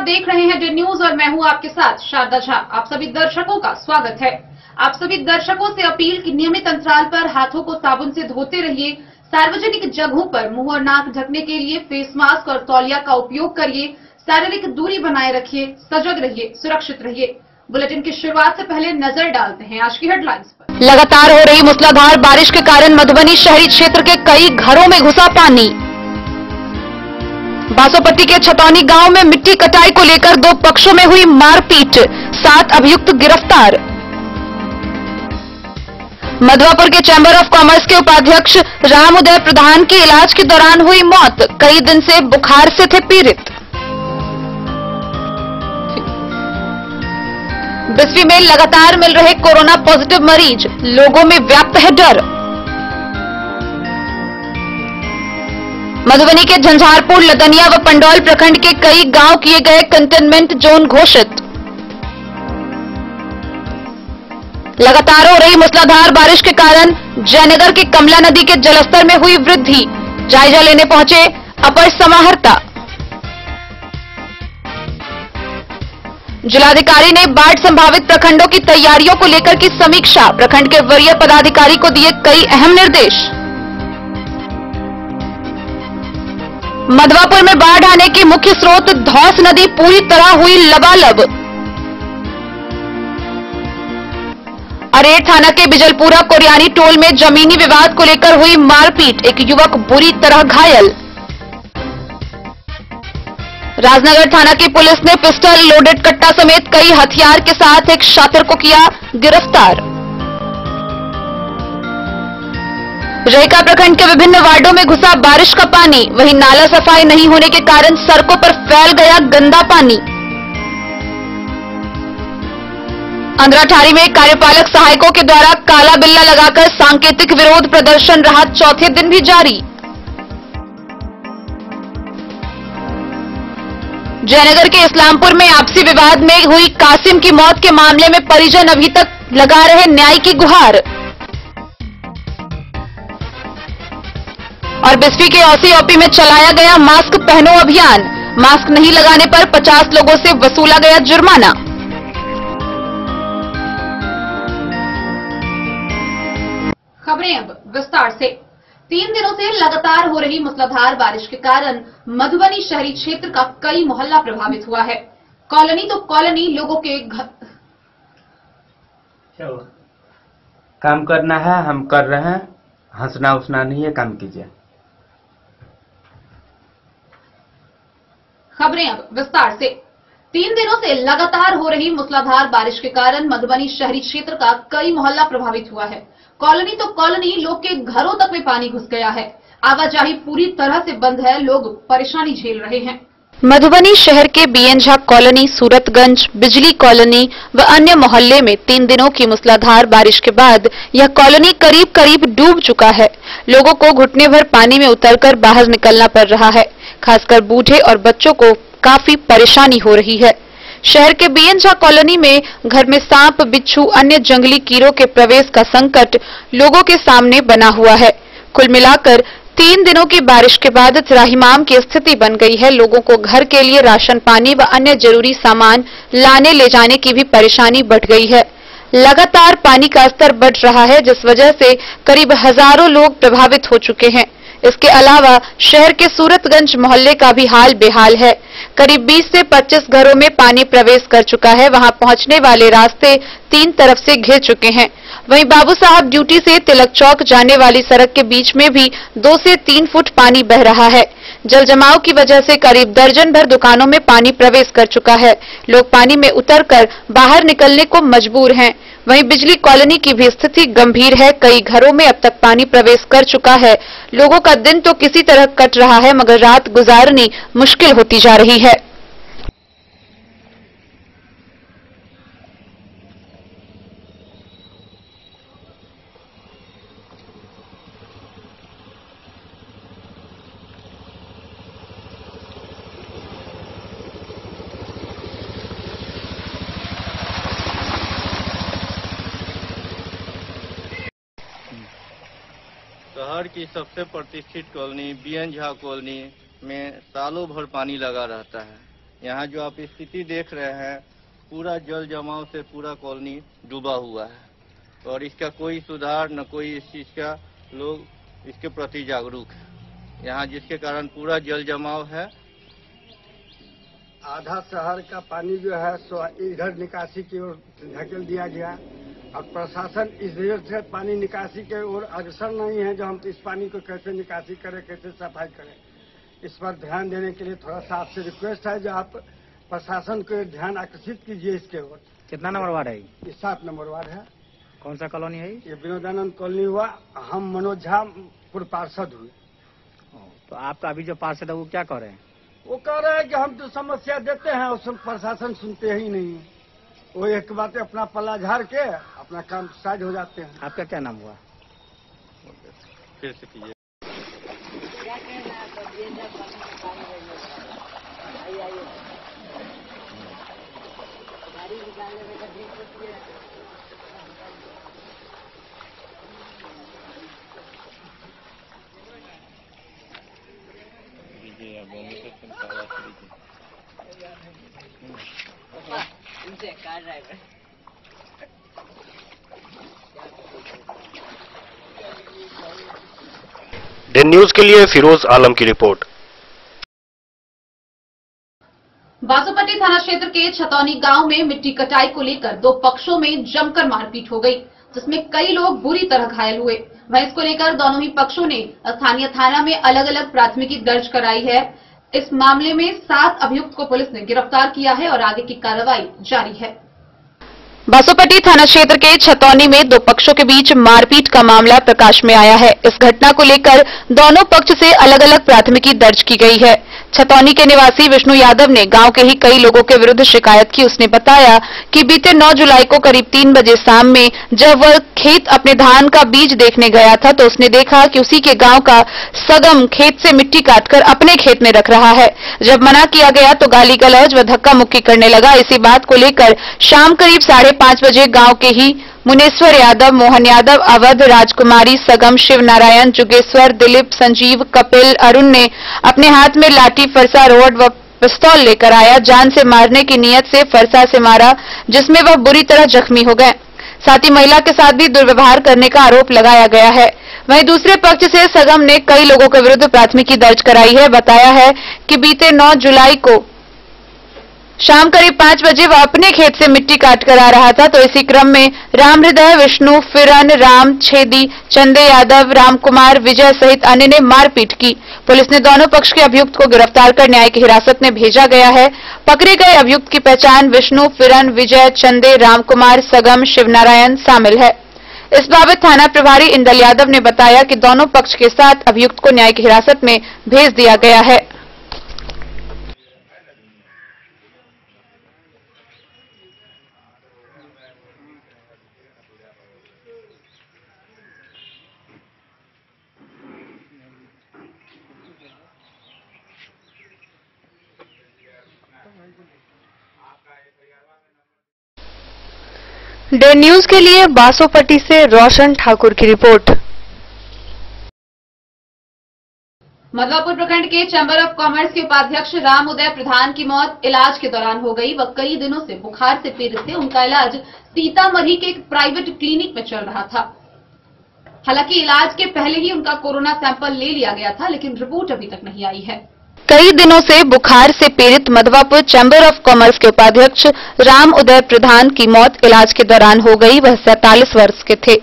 आप देख रहे हैं डे न्यूज और मैं हूं आपके साथ शारदा झा। आप सभी दर्शकों का स्वागत है। आप सभी दर्शकों से अपील कि नियमित अंतराल पर हाथों को साबुन से धोते रहिए। सार्वजनिक जगहों पर मुंह और नाक ढकने के लिए फेस मास्क और तौलिया का उपयोग करिए। शारीरिक दूरी बनाए रखिए, सजग रहिए, सुरक्षित रहिए। बुलेटिन की शुरुआत से पहले नजर डालते हैं आज की हेडलाइंस पर। लगातार हो रही मूसलाधार बारिश के कारण मधुबनी शहरी क्षेत्र के कई घरों में घुसा पानी। बासोपट्टी के छतौनी गांव में मिट्टी कटाई को लेकर दो पक्षों में हुई मारपीट, 7 अभियुक्त गिरफ्तार। मधवापुर के चैंबर ऑफ कॉमर्स के उपाध्यक्ष राम उदय प्रधान की इलाज के दौरान हुई मौत, कई दिन से बुखार से थे पीड़ित। बिस्फी में लगातार मिल रहे कोरोना पॉजिटिव मरीज, लोगों में व्याप्त है डर। मधुबनी के झंझारपुर, लदनिया व पंडौल प्रखंड के कई गांव किए गए कंटेनमेंट जोन घोषित। लगातार हो रही मूसलाधार बारिश के कारण जयनगर के कमला नदी के जलस्तर में हुई वृद्धि, जायजा लेने पहुंचे अपर समाहर्ता। जिलाधिकारी ने बाढ़ संभावित प्रखंडों की तैयारियों को लेकर की समीक्षा, प्रखंड के वरीय पदाधिकारी को दिए कई अहम निर्देश। मधवापुर में बाढ़ आने की मुख्य स्रोत धौस नदी पूरी तरह हुई लबालब। अरेर थाना के बिजलपुरा कोरियानी टोल में जमीनी विवाद को लेकर हुई मारपीट, एक युवक बुरी तरह घायल। राजनगर थाना की पुलिस ने पिस्टल, लोडेड कट्टा समेत कई हथियार के साथ एक शातिर को किया गिरफ्तार। रेका प्रखंड के विभिन्न वार्डों में घुसा बारिश का पानी, वहीं नाला सफाई नहीं होने के कारण सड़कों पर फैल गया गंदा पानी। अंद्राठारी में कार्यपालक सहायकों के द्वारा काला बिल्ला लगाकर सांकेतिक विरोध प्रदर्शन रहा चौथे दिन भी जारी। जयनगर के इस्लामपुर में आपसी विवाद में हुई कासिम की मौत के मामले में परिजन अभी तक लगा रहे न्याय की गुहार। और बिस्फी के ओसी-ओपी में चलाया गया मास्क पहनो अभियान, मास्क नहीं लगाने पर 50 लोगों से वसूला गया जुर्माना। खबरें अब विस्तार से। 3 दिनों से लगातार हो रही मूसलाधार बारिश के कारण मधुबनी शहरी क्षेत्र का कई मोहल्ला प्रभावित हुआ है। कॉलोनी तो कॉलोनी लोगों के घर। काम करना है, हम कर रहे हैं, हंसना उठना नहीं है, काम कीजिए। खबरें अब विस्तार से। 3 दिनों से लगातार हो रही मूसलाधार बारिश के कारण मधुबनी शहरी क्षेत्र का कई मोहल्ला प्रभावित हुआ है। कॉलोनी तो कॉलोनी लोग के घरों तक में पानी घुस गया है। आवाजाही पूरी तरह से बंद है, लोग परेशानी झेल रहे हैं। मधुबनी शहर के बीएन झा कॉलोनी, सूरतगंज, बिजली कॉलोनी व अन्य मोहल्ले में 3 दिनों की मूसलाधार बारिश के बाद यह कॉलोनी करीब करीब डूब चुका है। लोगों को घुटने भर पानी में उतरकर बाहर निकलना पड़ रहा है। खासकर बूढ़े और बच्चों को काफी परेशानी हो रही है। शहर के बीएन झा कॉलोनी में घर में सांप, बिच्छू, अन्य जंगली कीड़ों के प्रवेश का संकट लोगों के सामने बना हुआ है। कुल मिलाकर 3 दिनों की बारिश के बाद त्राहिमाम की स्थिति बन गई है। लोगों को घर के लिए राशन पानी व अन्य जरूरी सामान लाने ले जाने की भी परेशानी बढ़ गई है। लगातार पानी का स्तर बढ़ रहा है, जिस वजह से करीब हजारों लोग प्रभावित हो चुके हैं। इसके अलावा शहर के सूरतगंज मोहल्ले का भी हाल बेहाल है। करीब 20 से 25 घरों में पानी प्रवेश कर चुका है। वहां पहुंचने वाले रास्ते 3 तरफ से घिर चुके हैं। वहीं बाबू साहब ड्यूटी से तिलक चौक जाने वाली सड़क के बीच में भी 2 से 3 फुट पानी बह रहा है। जल जमाव की वजह से करीब दर्जन भर दुकानों में पानी प्रवेश कर चुका है। लोग पानी में उतरकर बाहर निकलने को मजबूर हैं। वहीं बिजली कॉलोनी की भी स्थिति गंभीर है। कई घरों में अब तक पानी प्रवेश कर चुका है। लोगों का दिन तो किसी तरह कट रहा है, मगर रात गुजारनी मुश्किल होती जा रही है। शहर की सबसे प्रतिष्ठित कॉलोनी बीएन झा कॉलोनी में सालों भर पानी लगा रहता है। यहाँ जो आप स्थिति देख रहे हैं, पूरा जल जमाव से पूरा कॉलोनी डूबा हुआ है और इसका कोई सुधार न कोई इस चीज का लोग इसके प्रति जागरूक है। यहाँ जिसके कारण पूरा जल जमाव है। आधा शहर का पानी जो है सो इधर निकासी की ओर धकेल दिया गया और प्रशासन इस वजह से पानी निकासी के ओर अग्रसर नहीं है। जो हम इस पानी को कैसे निकासी करें, कैसे सफाई करें, इस पर ध्यान देने के लिए थोड़ा सा आपसे रिक्वेस्ट है, जो आप प्रशासन को ध्यान आकर्षित कीजिए इसके ओर। कितना नंबर वार्ड है ये 7 नंबर वार्ड है। कौन सा कॉलोनी है ये विनोदानंद कॉलोनी हुआ। हम मनोज झा पूर्व पार्षद हुए। तो आपका अभी जो पार्षद है वो क्या कह रहे हैं? वो कह रहे हैं कि हम तो समस्या देते हैं और प्रशासन सुनते ही नहीं। वो एक बात अपना पल्ला झाड़ के अपना काम साइड हो जाते हैं। आपका क्या नाम हुआ? फिर से कीजिए। दिन न्यूज के लिए फिरोज आलम की रिपोर्ट। बासोपट्टी थाना क्षेत्र के छतौनी गांव में मिट्टी कटाई को लेकर 2 पक्षों में जमकर मारपीट हो गई, जिसमें कई लोग बुरी तरह घायल हुए। वहीं इसको लेकर दोनों ही पक्षों ने स्थानीय थाना में अलग अलग प्राथमिकी दर्ज कराई है। इस मामले में 7 अभियुक्त को पुलिस ने गिरफ्तार किया है और आगे की कार्रवाई जारी है। बासोपट्टी थाना क्षेत्र के छतौनी में 2 पक्षों के बीच मारपीट का मामला प्रकाश में आया है। इस घटना को लेकर दोनों पक्ष से अलग अलग प्राथमिकी दर्ज की गई है। छतौनी के निवासी विष्णु यादव ने गांव के ही कई लोगों के विरुद्ध शिकायत की। उसने बताया कि बीते 9 जुलाई को करीब 3 बजे शाम में जब वह खेत अपने धान का बीज देखने गया था तो उसने देखा कि उसी के गांव का सगम खेत से मिट्टी काटकर अपने खेत में रख रहा है। जब मना किया गया तो गाली गलौज व धक्का मुक्की करने लगा। इसी बात को लेकर शाम करीब 5:30 बजे गांव के ही मुनेश्वर यादव, मोहन यादव, अवध, राजकुमारी, सगम, शिव नारायण, जुगेश्वर, दिलीप, संजीव, कपिल, अरुण ने अपने हाथ में लाठी, फरसा, रोड व पिस्तौल लेकर आया। जान से मारने की नीयत से फरसा से मारा, जिसमें वह बुरी तरह जख्मी हो गए। साथ ही महिला के साथ भी दुर्व्यवहार करने का आरोप लगाया गया है। वहीं दूसरे पक्ष से सगम ने कई लोगों के विरुद्ध प्राथमिकी दर्ज कराई है। बताया है कि बीते 9 जुलाई को शाम करीब 5 बजे वह अपने खेत से मिट्टी काट कर आ रहा था तो इसी क्रम में राम हृदय, विष्णु, फिरन, राम, छेदी, चंदे यादव, राम कुमार, विजय सहित अन्य ने मारपीट की। पुलिस ने दोनों पक्ष के अभियुक्त को गिरफ्तार कर न्यायिक हिरासत में भेजा गया है। पकड़े गए अभियुक्त की पहचान विष्णु, फिरन, विजय, चंदे, राम कुमार, सगम, शिवनारायण शामिल है। इस बाबत थाना प्रभारी इंदल यादव ने बताया कि दोनों पक्ष के साथ अभियुक्त को न्यायिक हिरासत में भेज दिया गया है। डे न्यूज के लिए बासोपट्टी से रोशन ठाकुर की रिपोर्ट। मधवापुर प्रखंड के चैंबर ऑफ कॉमर्स के उपाध्यक्ष राम उदय प्रधान की मौत इलाज के दौरान हो गई। वह कई दिनों से बुखार से पीड़ित थे। उनका इलाज सीतामढ़ी के एक प्राइवेट क्लिनिक में चल रहा था। हालांकि इलाज के पहले ही उनका कोरोना सैंपल ले लिया गया था, लेकिन रिपोर्ट अभी तक नहीं आई है। कई दिनों से बुखार से पीड़ित मधवापुर चैंबर ऑफ कॉमर्स के उपाध्यक्ष राम उदय प्रधान की मौत इलाज के दौरान हो गई। वह 47 वर्ष के थे।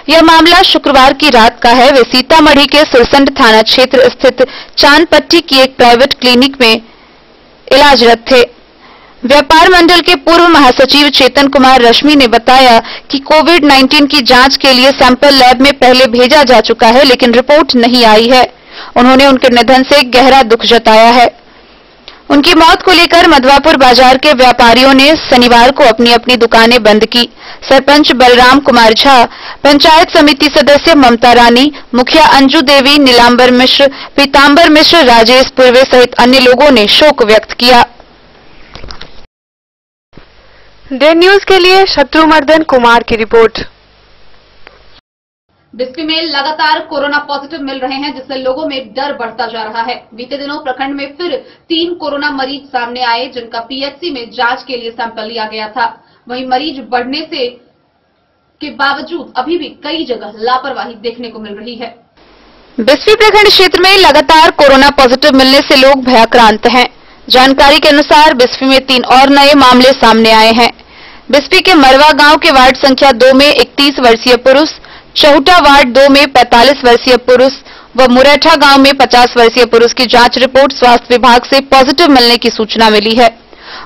यह मामला शुक्रवार की रात का है। वे सीतामढ़ी के सुरसंड थाना क्षेत्र स्थित चांदपट्टी की एक प्राइवेट क्लिनिक में इलाजरत थे। व्यापार मंडल के पूर्व महासचिव चेतन कुमार रश्मि ने बताया कि कोविड-19 की जांच के लिए सैंपल लैब में पहले भेजा जा चुका है, लेकिन रिपोर्ट नहीं आई है। उन्होंने उनके निधन से गहरा दुख जताया है। उनकी मौत को लेकर मधवापुर बाजार के व्यापारियों ने शनिवार को अपनी अपनी दुकानें बंद की। सरपंच बलराम कुमार झा, पंचायत समिति सदस्य ममता रानी, मुखिया अंजू देवी, नीलांबर मिश्र, पीतांबर मिश्र, राजेश पूर्वे सहित अन्य लोगों ने शोक व्यक्त किया। डे न्यूज के लिए शत्रुमर्दन कुमार की रिपोर्ट। बिस्फी में लगातार कोरोना पॉजिटिव मिल रहे हैं, जिससे लोगों में डर बढ़ता जा रहा है। बीते दिनों प्रखंड में फिर 3 कोरोना मरीज सामने आए, जिनका पीएचसी में जांच के लिए सैंपल लिया गया था। वहीं मरीज बढ़ने के बावजूद अभी भी कई जगह लापरवाही देखने को मिल रही है। बिस्फी प्रखंड क्षेत्र में लगातार कोरोना पॉजिटिव मिलने से लोग भयाक्रांत हैं। जानकारी के अनुसार बिस्फी में 3 और नए मामले सामने आए हैं। बिस्फी के मरवा गांव के वार्ड संख्या 2 में 31 वर्षीय पुरुष, चहुटा वार्ड 2 में 45 वर्षीय पुरुष व मुरैठा गांव में 50 वर्षीय पुरुष की जांच रिपोर्ट स्वास्थ्य विभाग से पॉजिटिव मिलने की सूचना मिली है।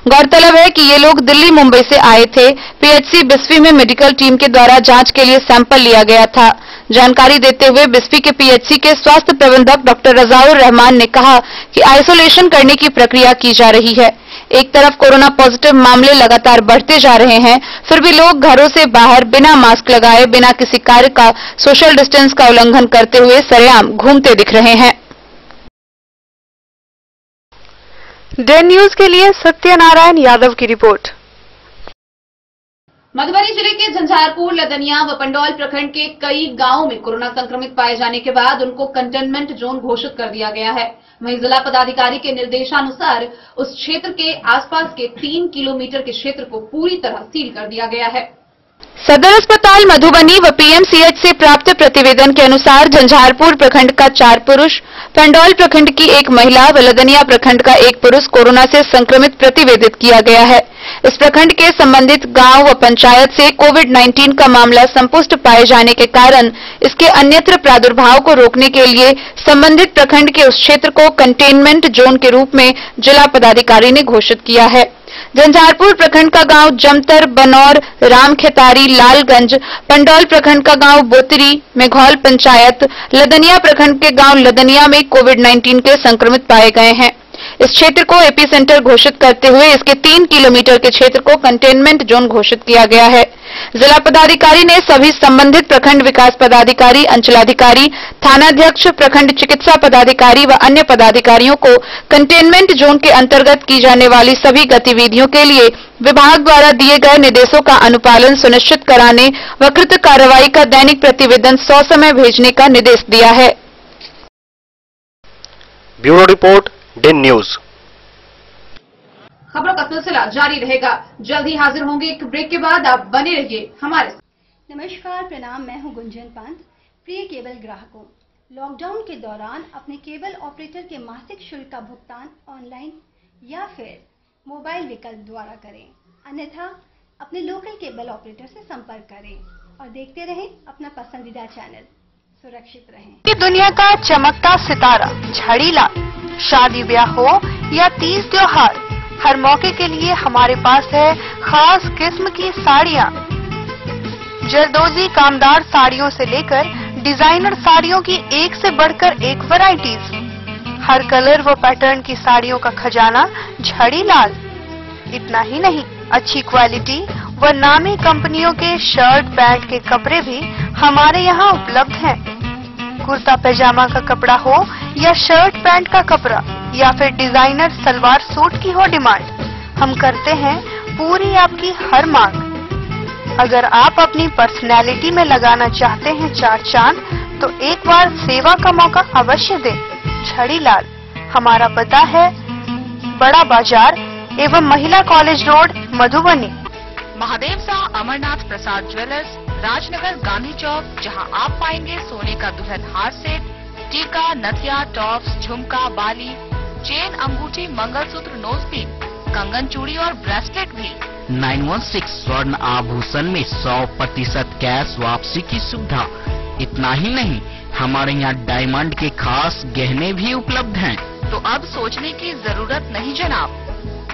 गौरतलब है कि ये लोग दिल्ली मुंबई से आए थे। पीएचसी बिस्फी में मेडिकल टीम के द्वारा जांच के लिए सैंपल लिया गया था। जानकारी देते हुए बिस्फी के पीएचसी के स्वास्थ्य प्रबंधक डॉक्टर रजाउर रहमान ने कहा कि आइसोलेशन करने की प्रक्रिया की जा रही है। एक तरफ कोरोना पॉजिटिव मामले लगातार बढ़ते जा रहे हैं, फिर भी लोग घरों से बाहर बिना मास्क लगाए, बिना किसी कार्य का सोशल डिस्टेंस का उल्लंघन करते हुए सरेआम घूमते दिख रहे हैं। डे न्यूज के लिए सत्यनारायण यादव की रिपोर्ट। मधुबनी जिले के झंझारपुर, लदनिया व पंडौल प्रखंड के कई गांवों में कोरोना संक्रमित पाए जाने के बाद उनको कंटेनमेंट जोन घोषित कर दिया गया है। वहीं जिला पदाधिकारी के निर्देशानुसार उस क्षेत्र के आसपास के 3 किलोमीटर के क्षेत्र को पूरी तरह सील कर दिया गया है। सदर अस्पताल मधुबनी व पीएमसीएच से प्राप्त प्रतिवेदन के अनुसार झंझारपुर प्रखंड का 4 पुरुष, पंडौल प्रखंड की 1 महिला व लदनिया प्रखंड का 1 पुरुष कोरोना से संक्रमित प्रतिवेदित किया गया है। इस प्रखंड के संबंधित गांव व पंचायत से कोविड-19 का मामला संपुष्ट पाए जाने के कारण इसके अन्यत्र प्रादुर्भाव को रोकने के लिए संबंधित प्रखंड के उस क्षेत्र को कंटेनमेंट जोन के रूप में जिला पदाधिकारी ने घोषित किया है। झंझारपुर प्रखंड का गांव जमतर, बनौर, रामखेतारी, लालगंज, पंडौल प्रखंड का गांव बोतरी, मेघौल पंचायत, लदनिया प्रखंड के गांव लदनिया में कोविड-19 के संक्रमित पाए गए हैं। इस क्षेत्र को एपी सेंटर घोषित करते हुए इसके 3 किलोमीटर के क्षेत्र को कंटेनमेंट जोन घोषित किया गया है। जिला पदाधिकारी ने सभी संबंधित प्रखंड विकास पदाधिकारी, अंचलाधिकारी, थानाध्यक्ष, प्रखंड चिकित्सा पदाधिकारी व अन्य पदाधिकारियों को कंटेनमेंट जोन के अंतर्गत की जाने वाली सभी गतिविधियों के लिए विभाग द्वारा दिए गए निर्देशों का अनुपालन सुनिश्चित कराने व कृत कार्रवाई का दैनिक प्रतिवेदन ससमय भेजने का निर्देश दिया है। Bureau report, day news. खबरों का सिलसिला जारी रहेगा। जल्द ही हाजिर होंगे एक ब्रेक के बाद। आप बने रहिए हमारे साथ। नमस्कार, प्रणाम। मैं हूं गुंजन पांत। प्रिय केबल ग्राहकों, लॉकडाउन के दौरान अपने केबल ऑपरेटर के मासिक शुल्क का भुगतान ऑनलाइन या फिर मोबाइल विकल्प द्वारा करें, अन्यथा अपने लोकल केबल ऑपरेटर से संपर्क करें और देखते रहें अपना पसंदीदा चैनल। सुरक्षित रहें। दुनिया का चमकता सितारा झड़ीलाल, शादी ब्याह हो या तीज त्योहार, हर मौके के लिए हमारे पास है खास किस्म की साड़ियाँ। जरदोजी कामदार साड़ियों से लेकर डिजाइनर साड़ियों की एक से बढ़कर एक वैरायटीज, हर कलर व पैटर्न की साड़ियों का खजाना झड़ीलाल। इतना ही नहीं, अच्छी क्वालिटी व नामी कंपनियों के शर्ट पैंट के कपड़े भी हमारे यहाँ उपलब्ध हैं। कुर्ता पैजामा का कपड़ा हो या शर्ट पैंट का कपड़ा या फिर डिजाइनर सलवार सूट की हो डिमांड, हम करते हैं पूरी आपकी हर मांग। अगर आप अपनी पर्सनैलिटी में लगाना चाहते हैं 4 चांद, तो एक बार सेवा का मौका अवश्य दें। झड़ीलाल, हमारा पता है बड़ा बाजार एवं महिला कॉलेज रोड, मधुबनी। महादेव शाह अमरनाथ प्रसाद ज्वेलर्स, राजनगर, गांधी चौक, जहां आप पाएंगे सोने का दुल्हन हार सेट, टीका, नथिया, टॉप्स, झुमका, बाली, चेन, अंगूठी, मंगलसूत्र, नोजपिन, कंगन, चूड़ी और ब्रेसलेट भी। 916 स्वर्ण आभूषण में 100% कैश वापसी की सुविधा। इतना ही नहीं, हमारे यहाँ डायमंड के खास गहने भी उपलब्ध हैं। तो अब सोचने की जरूरत नहीं जनाब,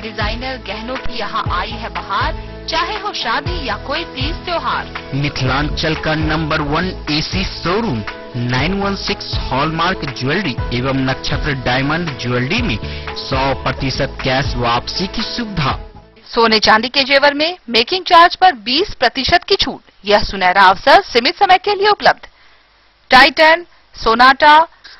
डिजाइनर गहनों की यहाँ आई है बहार, चाहे हो शादी या कोई तीज त्योहार। मिथिलांचल का number 1 AC showroom 916 hallmark jewellery एवं नक्षत्र डायमंड ज्वेलरी में 100% कैश वापसी की सुविधा। सोने चांदी के जेवर में मेकिंग चार्ज पर 20% की छूट। यह सुनहरा अवसर सीमित समय के लिए उपलब्ध। टाइटन, सोनाटा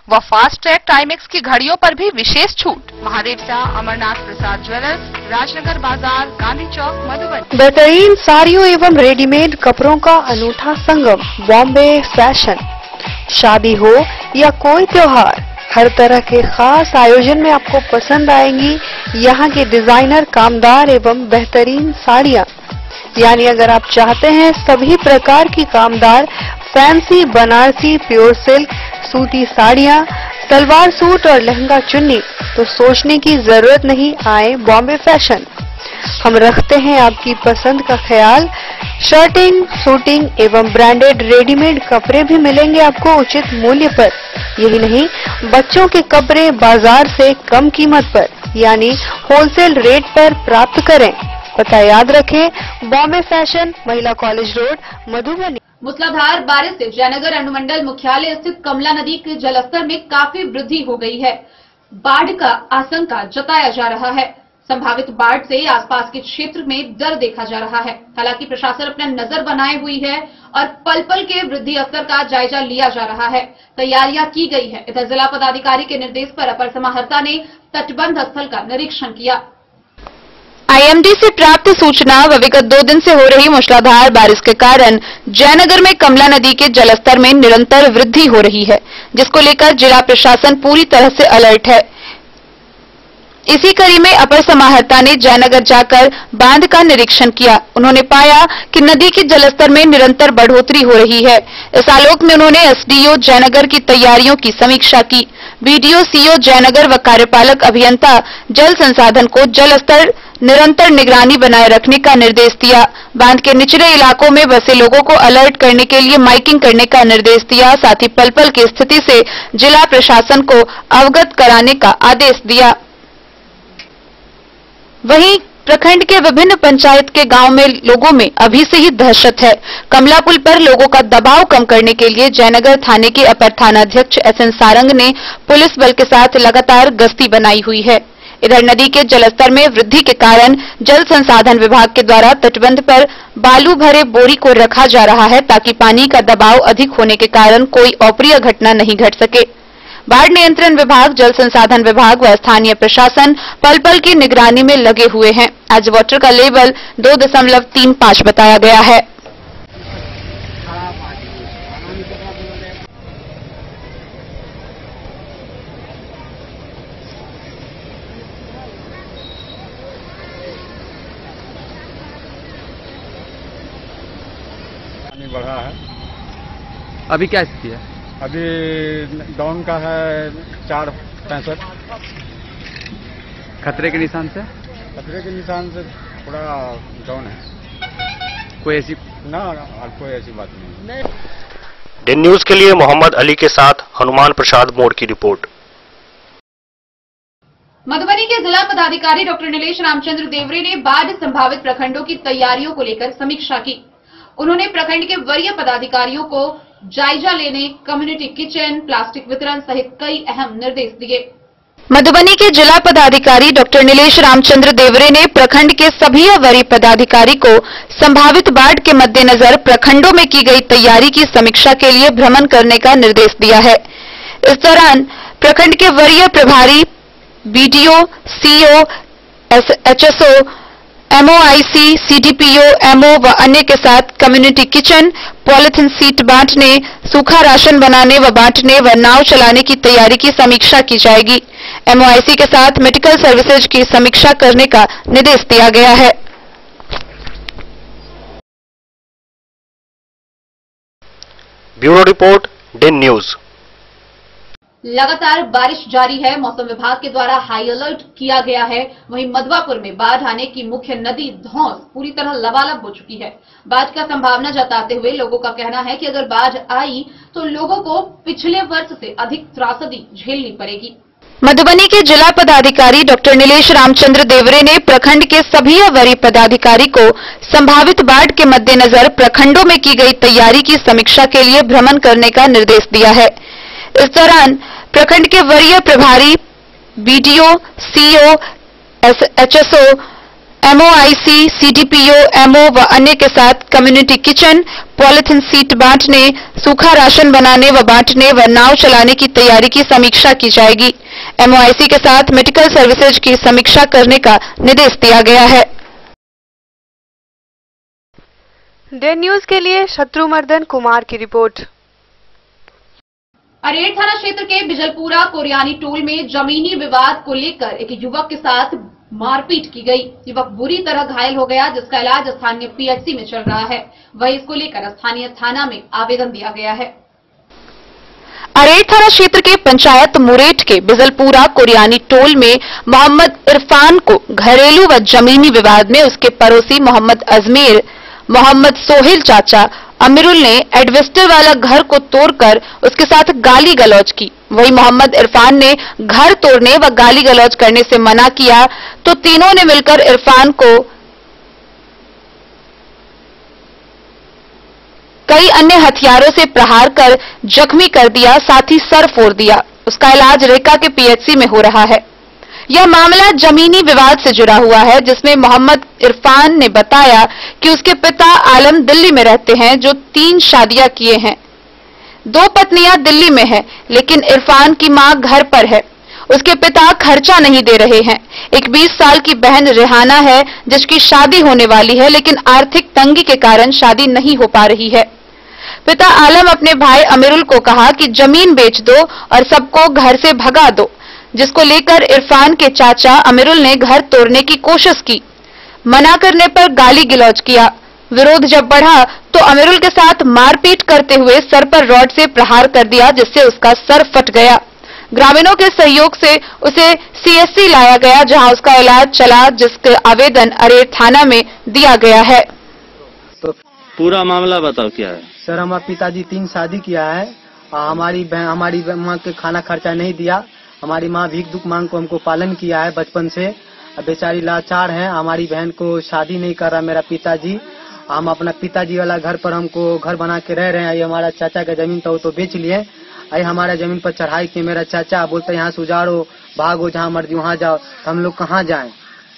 व फास्ट ट्रैक टाइमेक्स की घड़ियों पर भी विशेष छूट। महादेव शाह अमरनाथ प्रसाद ज्वेलर्स, राजनगर बाजार, गांधी चौक, मधुबनी। बेहतरीन साड़ियों एवं रेडीमेड कपड़ों का अनूठा संगम बॉम्बे फैशन। शादी हो या कोई त्योहार, हर तरह के खास आयोजन में आपको पसंद आएंगी यहाँ की डिजाइनर, कामदार एवं बेहतरीन साड़ियाँ। यानी अगर आप चाहते हैं सभी प्रकार की कामदार, फैंसी, बनारसी, प्योर सिल्क, सूती साड़ियाँ, सलवार सूट और लहंगा चुन्नी, तो सोचने की जरूरत नहीं, आए बॉम्बे फैशन। हम रखते हैं आपकी पसंद का ख्याल। शर्टिंग, सूटिंग एवं ब्रांडेड रेडीमेड कपड़े भी मिलेंगे आपको उचित मूल्य पर। यही नहीं, बच्चों के कपड़े बाजार से कम कीमत पर यानी होलसेल रेट पर प्राप्त करें। पता याद रखें, बॉम्बे फैशन, महिला कॉलेज रोड, मधुबनी। मूसलाधार बारिश से जयनगर अनुमंडल मुख्यालय स्थित कमला नदी के जलस्तर में काफी वृद्धि हो गई है। बाढ़ का आशंका जताया जा रहा है। संभावित बाढ़ से आसपास के क्षेत्र में डर देखा जा रहा है। हालांकि प्रशासन अपना नजर बनाए हुई है और पल पल के वृद्धि स्तर का जायजा लिया जा रहा है। तैयारियां की गई है। इधर जिला पदाधिकारी के निर्देश पर अपर समाहर्ता ने तटबंध स्थल का निरीक्षण किया। आईएमडी से प्राप्त सूचना व विगत 2 दिन से हो रही मूसलाधार बारिश के कारण जयनगर में कमला नदी के जलस्तर में निरंतर वृद्धि हो रही है, जिसको लेकर जिला प्रशासन पूरी तरह से अलर्ट है। इसी कड़ी में अपर समाहर्ता ने जयनगर जाकर बांध का निरीक्षण किया। उन्होंने पाया कि नदी के जलस्तर में निरंतर बढ़ोतरी हो रही है। इस आलोक में उन्होंने एसडीओ जयनगर की तैयारियों की समीक्षा की। बीडीओ, सीओ जयनगर व कार्यपालक अभियंता जल संसाधन को जल स्तर निरंतर निगरानी बनाए रखने का निर्देश दिया। बांध के निचले इलाकों में बसे लोगों को अलर्ट करने के लिए माइकिंग करने का निर्देश दिया। साथ ही पल पल की स्थिति से जिला प्रशासन को अवगत कराने का आदेश दिया। वहीं प्रखंड के विभिन्न पंचायत के गांव में लोगों में अभी से ही दहशत है। कमला पुल पर लोगों का दबाव कम करने के लिए जयनगर थाने के अपर थानाध्यक्ष एसएन सारंग ने पुलिस बल के साथ लगातार गश्ती बनाई हुई है। इधर नदी के जलस्तर में वृद्धि के कारण जल संसाधन विभाग के द्वारा तटबंध पर बालू भरे बोरी को रखा जा रहा है, ताकि पानी का दबाव अधिक होने के कारण कोई अप्रिय घटना नहीं घट सके। बाढ़ नियंत्रण विभाग, जल संसाधन विभाग व स्थानीय प्रशासन पल पल की निगरानी में लगे हुए हैं। आज वाटर का लेवल 2.35 बताया गया है। पानी बढ़ा है। अभी क्या स्थिति है? अभी डाउन का है 4.65। खतरे के निशान से? खतरे के निशान से थोड़ा डाउन है। कोई ऐसी कोई ऐसी बात नहीं। दिन न्यूज के लिए मोहम्मद अली के साथ हनुमान प्रसाद मोड़ की रिपोर्ट। मधुबनी के जिला पदाधिकारी डॉक्टर नीलेश रामचंद्र देवरे ने बाढ़ संभावित प्रखंडों की तैयारियों को लेकर समीक्षा की। उन्होंने प्रखंड के वरीय पदाधिकारियों को जायजा लेने, कम्युनिटी किचन, प्लास्टिक वितरण सहित कई अहम निर्देश दिए। मधुबनी के जिला पदाधिकारी डॉक्टर नीलेश रामचंद्र देवरे ने प्रखंड के सभी वरीय पदाधिकारी को संभावित बाढ़ के मद्देनजर प्रखंडों में की गई तैयारी की समीक्षा के लिए भ्रमण करने का निर्देश दिया है। इस दौरान प्रखंड के वरीय प्रभारी, BDO, CO, HSO, MOIC, CDPO, MO व अन्य के साथ कम्युनिटी किचन, पॉलिथीन सीट बांटने, सूखा राशन बनाने व बांटने व नाव चलाने की तैयारी की समीक्षा की जाएगी। एमओआईसी के साथ मेडिकल सर्विसेज की समीक्षा करने का निर्देश दिया गया है। ब्यूरो रिपोर्ट, दिन न्यूज। लगातार बारिश जारी है। मौसम विभाग के द्वारा हाई अलर्ट किया गया है। वहीं मधवापुर में बाढ़ आने की मुख्य नदी धौंस पूरी तरह लबालब हो चुकी है। बाढ़ का संभावना जताते हुए लोगों का कहना है कि अगर बाढ़ आई तो लोगों को पिछले वर्ष से अधिक त्रासदी झेलनी पड़ेगी। मधुबनी के जिला पदाधिकारी डॉक्टर नीलेश रामचंद्र देवरे ने प्रखंड के सभी वरीय पदाधिकारी को संभावित बाढ़ के मद्देनजर प्रखंडों में की गई तैयारी की समीक्षा के लिए भ्रमण करने का निर्देश दिया है। इस दौरान प्रखंड के वरीय प्रभारी, BDO, CO, HSO, MOIC, CDPO, MO व अन्य के साथ कम्युनिटी किचन, पॉलिथीन सीट बांटने, सूखा राशन बनाने व बांटने व नाव चलाने की तैयारी की समीक्षा की जाएगी। MOIC के साथ मेडिकल सर्विसेज की समीक्षा करने का निर्देश दिया गया है। डे न्यूज के लिए शत्रुमर्दन कुमार की रिपोर्ट। अरेर थाना क्षेत्र के बिजलपुरा कोरियानी टोल में जमीनी विवाद को लेकर एक युवक के साथ मारपीट की गई। युवक बुरी तरह घायल हो गया, जिसका इलाज स्थानीय PHC में चल रहा है। वहीं इसको लेकर स्थानीय थाना में आवेदन दिया गया है। अरेर थाना क्षेत्र के पंचायत मुरेठ के बिजलपुरा कोरियानी टोल में मोहम्मद इरफान को घरेलू व जमीनी विवाद में उसके पड़ोसी मोहम्मद अजमेर, मोहम्मद सोहेल चाचा अमीरुल ने एडवेस्टर वाला घर को तोड़कर उसके साथ गाली गलौज की। वहीं मोहम्मद इरफान ने घर तोड़ने व गाली गलौज करने से मना किया तो तीनों ने मिलकर इरफान को कई अन्य हथियारों से प्रहार कर जख्मी कर दिया, साथ ही सर फोड़ दिया। उसका इलाज रेका के PHC में हो रहा है। यह मामला जमीनी विवाद से जुड़ा हुआ है, जिसमें मोहम्मद इरफान ने बताया कि उसके पिता आलम दिल्ली में रहते हैं, जो 3 शादियां किए हैं। 2 पत्नियां दिल्ली में हैं, लेकिन इरफान की मां घर पर है। उसके पिता खर्चा नहीं दे रहे हैं। एक 20 साल की बहन रेहाना है, जिसकी शादी होने वाली है, लेकिन आर्थिक तंगी के कारण शादी नहीं हो पा रही है। पिता आलम अपने भाई अमीरुल को कहा कि जमीन बेच दो और सबको घर से भगा दो, जिसको लेकर इरफान के चाचा अमीरुल ने घर तोड़ने की कोशिश की। मना करने पर गाली गलौज किया। विरोध जब बढ़ा तो अमीरुल के साथ मारपीट करते हुए सर पर रॉड से प्रहार कर दिया, जिससे उसका सर फट गया। ग्रामीणों के सहयोग से उसे CSC लाया गया, जहां उसका इलाज चला, जिसका आवेदन अरेर थाना में दिया गया है। तो पूरा मामला बताओ क्या है? सर, हमारे पिताजी 3 शादी किया है। हमारी माँ के खाना खर्चा नहीं दिया। हमारी माँ भीख दुख मांग को हमको पालन किया है बचपन से। बेचारी लाचार है। हमारी बहन को शादी नहीं कर रहा मेरा पिताजी। हम अपना पिताजी वाला घर पर हमको घर बना के रह रहे हैं। ये हमारा चाचा का जमीन था, वो तो बेच लिए। अरे हमारा जमीन पर चढ़ाई किए। मेरा चाचा बोलते यहाँ से उजाड़ो, भागो, जहाँ मर्जी वहाँ जाओ। तो हम लोग कहाँ जाएं?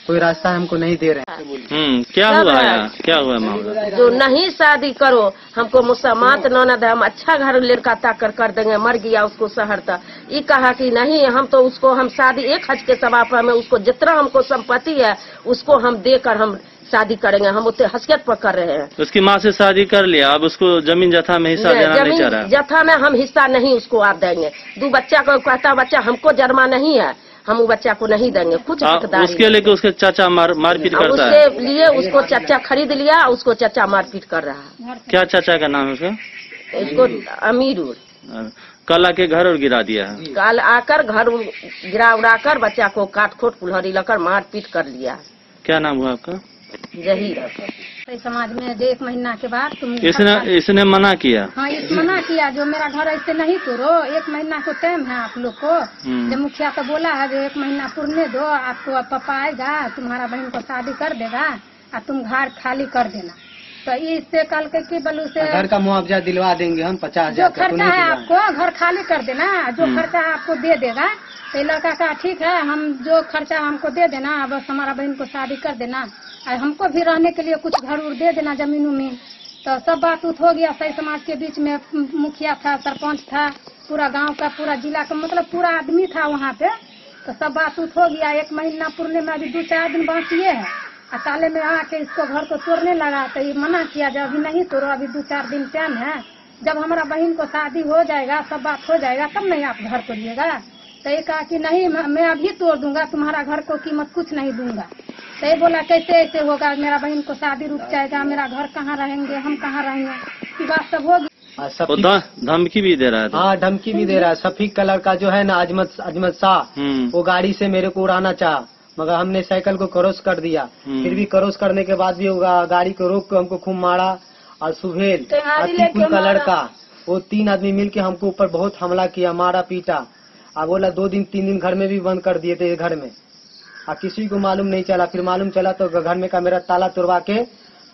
कोई रास्ता हमको नहीं दे रहे हैं। क्या हुआ है? क्या हुआ मामला? जो नहीं शादी करो, हमको मुसलमान ननद है, हम अच्छा घर लड़का ताकर कर देंगे। मर गया उसको शहर तक। ये कहा कि नहीं, हम तो उसको हम शादी 1 हज के सवाब में उसको जितना हमको संपत्ति है उसको हम देकर हम शादी करेंगे। हम उतने हसीयत पर कर रहे हैं। उसकी माँ से शादी कर लिया, अब उसको जमीन जथा में हिस्सा देना नहीं चाह रहा। जथा में हम हिस्सा नहीं उसको आप देंगे। 2 बच्चा को कहता बच्चा हमको जरमा नहीं है, हम वो बच्चा को नहीं देंगे। कुछ उसके लेके उसके चाचा मारपीट करता है। उसके लिए उसको चाचा खरीद लिया, उसको चाचा मारपीट कर रहा है। क्या चाचा का नाम है उसका? उसको अमीरुल। कल आके घर और गिरा दिया है। कल आकर घर गिरा उड़ा कर बच्चा को काट खोट कुल्हाड़ी लेकर मारपीट कर लिया। क्या नाम हुआ आपका? जहीर। समाज में 1 महीना के बाद तुम इसने मना किया। हाँ, इस मना किया जो मेरा घर ऐसे नहीं तोड़ो। 1 महीना को टाइम है आप लोग को। जब मुखिया तो बोला है जो 1 महीना पुरने दो, आपको पापा आएगा, तुम्हारा बहन को शादी कर देगा और तुम घर खाली कर देना। तो इससे कल के बलू से घर का मुआवजा दिलवा देंगे हम 50,000। जो खर्चा है आपको घर खाली कर देना, जो खर्चा आपको दे देगा। तो लड़का का ठीक है, हम जो खर्चा हमको दे देना, बस हमारा बहन को शादी कर देना और हमको भी रहने के लिए कुछ घर उर दे देना जमीन उमीन। तो सब बात उठ हो गया। सही समाज के बीच में मुखिया था, सरपंच था, पूरा गांव का, पूरा जिला का, मतलब पूरा आदमी था वहाँ पे। तो सब बात उठ हो गया। 1 महीना पुरने में अभी 2-4 दिन बाकी है। ताले में आके इसको घर को तोड़ने लगा। तो ये मना किया जब अभी नहीं तोड़ो, अभी 2-4 दिन टाइम है। जब हमारा बहन को शादी हो जाएगा, सब बात हो जाएगा, तब नहीं आप घर तोड़िएगा। तो ये कहा कि नहीं, मैं अभी तोड़ दूंगा, तुम्हारा घर को कीमत कुछ नहीं दूंगा। तो ये बोला कैसे ऐसे होगा, मेरा बहन को शादी रुक जाएगा, मेरा घर कहाँ रहेंगे, हम कहाँ रहेंगे, ये बात सब होगी। धमकी भी दे रहा है। हाँ, धमकी भी दे रहा है। सफीक कलर का जो है ना अजमत शाह, वो गाड़ी से मेरे को उड़ाना चाहा, मगर हमने साइकिल को क्रॉस कर दिया। फिर भी क्रॉस करने के बाद भी गाड़ी को रोक के हमको खूब मारा। और सुहेल कलर का वो 3 आदमी मिलके हमको ऊपर बहुत हमला किया, मारा पीटा। अब बोला 2-3 दिन घर में भी बंद कर दिए थे घर में। और किसी को मालूम नहीं चला। फिर मालूम चला तो घर में का मेरा ताला तोड़वा के,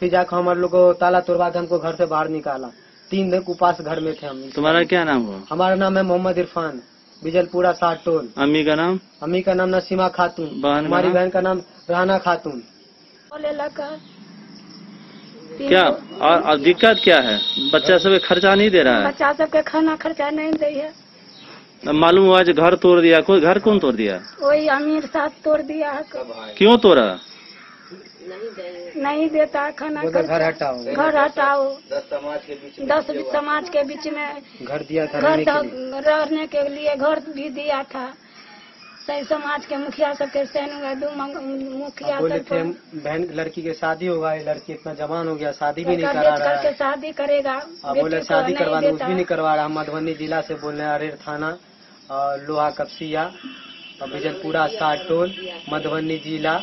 फिर जाकर हमारे लोग को ताला तोड़वा के हमको घर से बाहर निकाला। 3 दिन उपास घर में थे हम। तुम्हारा क्या नाम हुआ? हमारा नाम है मोहम्मद इरफान, बिजलपुरा 60 टोल। अम्मी का नाम? अम्मी का नाम नसीमा खातून। हमारी बहन का नाम राना खातून। बोले लगा क्या और दिक्कत क्या है? बच्चा सब खर्चा नहीं दे रहा है? बच्चा सबके खाना खर्चा नहीं दे है। मालूम हुआ जो घर तोड़ दिया, कोई घर कौन तोड़ दिया? वही अमीर साथ तोड़ दिया है। क्यों तोड़ा? नहीं देता खाना, घर हटाओ, घर हटाओ। 10 समाज के बीच में घर दिया था, रहने के लिए घर भी दिया था। सही समाज के मुखिया सबके मुखिया बोले थे बहन लड़की के शादी होगा, लड़की इतना जवान हो गया, शादी भी नहीं करा रहा है। शादी करेगा, बोले शादी करवा कुछ भी नहीं करवा रहा। मधुबनी जिला से बोल रहे हैं, अरेर थाना और लोहा कपसिया और बिजलपुरा साटोल मधुबनी जिला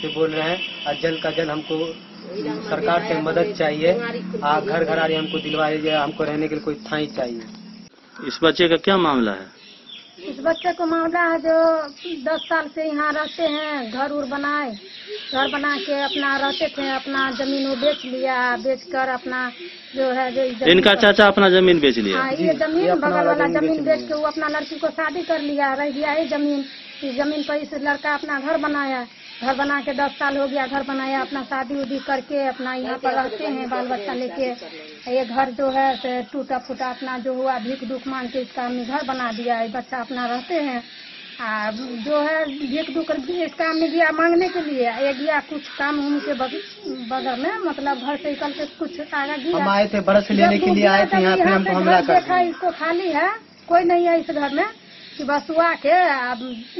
से बोल रहे हैं। और जल्द का जल्द हमको सरकार से मदद चाहिए। घर घरारी हमको दिलवाइए, हमको रहने के लिए कोई ठाई चाहिए। इस बच्चे का क्या मामला है? इस बच्चे को मामला है जो 10 साल से यहाँ रहते हैं, घर बनाए, घर बना के अपना रहते थे। अपना जमीन वो बेच लिया, बेचकर अपना जो है जो इनका चाचा अपना जमीन बेच लिया। हाँ, ये जमीन बगल वाला जमीन बेच के वो अपना लड़की को शादी कर लिया, रह गया ये जमीन। इस जमीन पर इस लड़का अपना घर बनाया, घर बना के 10 साल हो गया घर बनाया, अपना शादी उदी करके अपना यहाँ पर रहते हैं बाल बच्चा लेके। ये घर जो है टूटा फूटा अपना जो हुआ भीख दुख मांग के इसका हमने घर बना दिया है। बच्चा अपना रहते हैं। जो है भीख दुख इसका हमने गया मांगने के लिए, ये गया कुछ काम उनके बगल में, मतलब घर से निकल के कुछ आया गया। हम आए थे बरस लेने के लिए, आए थे यहाँ पे हमको हमला कर देखा इसको खाली है, कोई नहीं है इस घर में कि बस हुआ के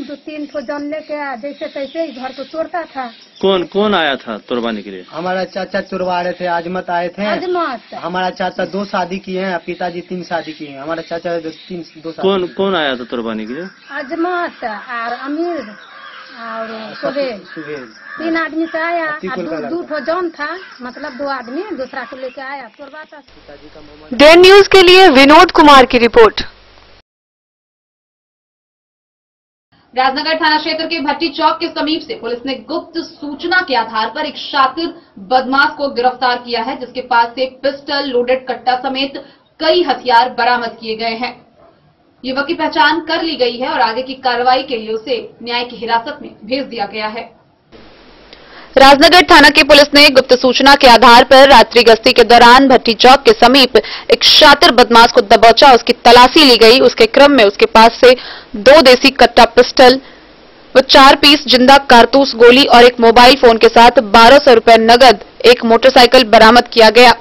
2-3 ठो जन लेके जैसे तैसे घर को तोड़ता था। कौन आया था तोड़वाने के लिए? हमारा चाचा चुरवा रहे थे, आजमत आए थे। आजमत हमारा चाचा 2 शादी किए हैं, पिताजी 3 शादी किए हैं। हमारा चाचा 2 शादी। कौन आया था तोड़वाने के लिए? आजमत और अमीर और सुहेल 3 आदमी से आया। 2 ठो जन था, मतलब 2 आदमी दूसरा को लेके आया तोड़वाता। डेन न्यूज के लिए विनोद कुमार की रिपोर्ट। राजनगर थाना क्षेत्र के भट्टी चौक के समीप से पुलिस ने गुप्त सूचना के आधार पर एक शातिर बदमाश को गिरफ्तार किया है, जिसके पास से पिस्टल, लोडेड कट्टा समेत कई हथियार बरामद किए गए हैं। युवक की पहचान कर ली गई है और आगे की कार्रवाई के लिए उसे न्यायिक हिरासत में भेज दिया गया है। राजनगर थाना की पुलिस ने गुप्त सूचना के आधार पर रात्रि गश्ती के दौरान भट्टी चौक के समीप एक शातिर बदमाश को दबोचा, उसकी तलाशी ली गई। उसके क्रम में उसके पास से 2 देसी कट्टा पिस्टल व 4 पीस जिंदा कारतूस गोली और एक मोबाइल फोन के साथ 1200 रुपए नगद, एक मोटरसाइकिल बरामद किया गया।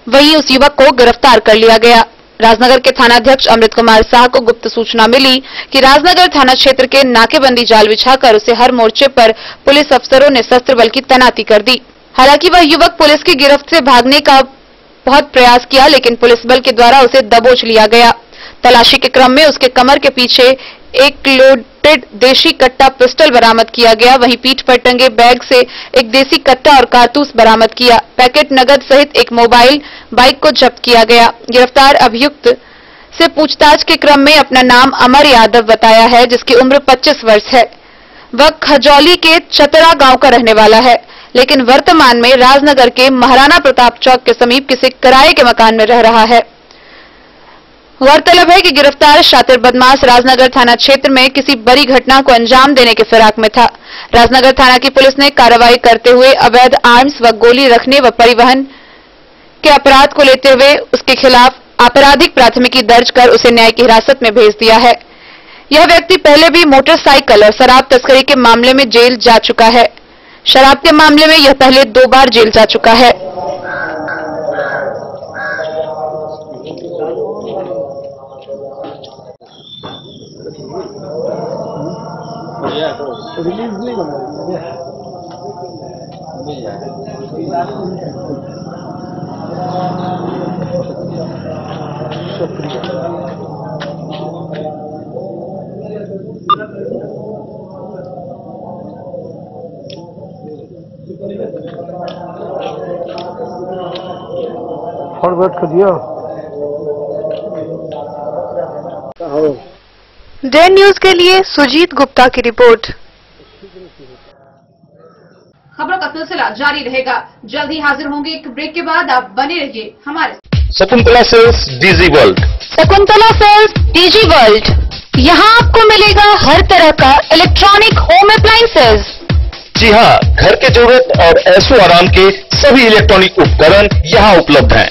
वहीं उस युवक को गिरफ्तार कर लिया गया। राजनगर के थानाध्यक्ष अमृत कुमार शाह को गुप्त सूचना मिली कि राजनगर थाना क्षेत्र के नाकेबंदी जाल बिछाकर उसे हर मोर्चे पर पुलिस अफसरों ने शस्त्र बल की तैनाती कर दी। हालांकि वह युवक पुलिस की गिरफ्त से भागने का बहुत प्रयास किया, लेकिन पुलिस बल के द्वारा उसे दबोच लिया गया। तलाशी के क्रम में उसके कमर के पीछे एक लोडेड देशी कट्टा पिस्टल बरामद किया गया। वहीं पीठ पर टंगे बैग से एक देसी कट्टा और कारतूस बरामद किया। पैकेट नगद सहित एक मोबाइल बाइक को जब्त किया गया। गिरफ्तार अभियुक्त से पूछताछ के क्रम में अपना नाम अमर यादव बताया है, जिसकी उम्र 25 वर्ष है। वह खजौली के चतरा गांव का रहने वाला है, लेकिन वर्तमान में राजनगर के महाराणा प्रताप चौक के समीप किसी किराए के मकान में रह रहा है। गौरतलब है कि गिरफ्तार शातिर बदमाश राजनगर थाना क्षेत्र में किसी बड़ी घटना को अंजाम देने के फिराक में था। राजनगर थाना की पुलिस ने कार्रवाई करते हुए अवैध आर्म्स व गोली रखने व परिवहन के अपराध को लेते हुए उसके खिलाफ आपराधिक प्राथमिकी दर्ज कर उसे न्यायिक हिरासत में भेज दिया है। यह व्यक्ति पहले भी मोटरसाइकिल और शराब तस्करी के मामले में जेल जा चुका है। शराब के मामले में यह पहले 2 बार जेल जा चुका है। रिलीज नहीं फॉरवर्ड कर दिया। डेन न्यूज के लिए सुजीत गुप्ता की रिपोर्ट। खबरों का सिलसिला जारी रहेगा। जल्द ही हाजिर होंगे एक ब्रेक के बाद। आप बने रहिए हमारे Shakuntala sales DG world. Shakuntala sales DG world, यहाँ आपको मिलेगा हर तरह का इलेक्ट्रॉनिक होम अप्लायंसेज, जी हाँ, घर के जरूरत और ऐशो आराम के सभी इलेक्ट्रॉनिक उपकरण यहाँ उपलब्ध हैं।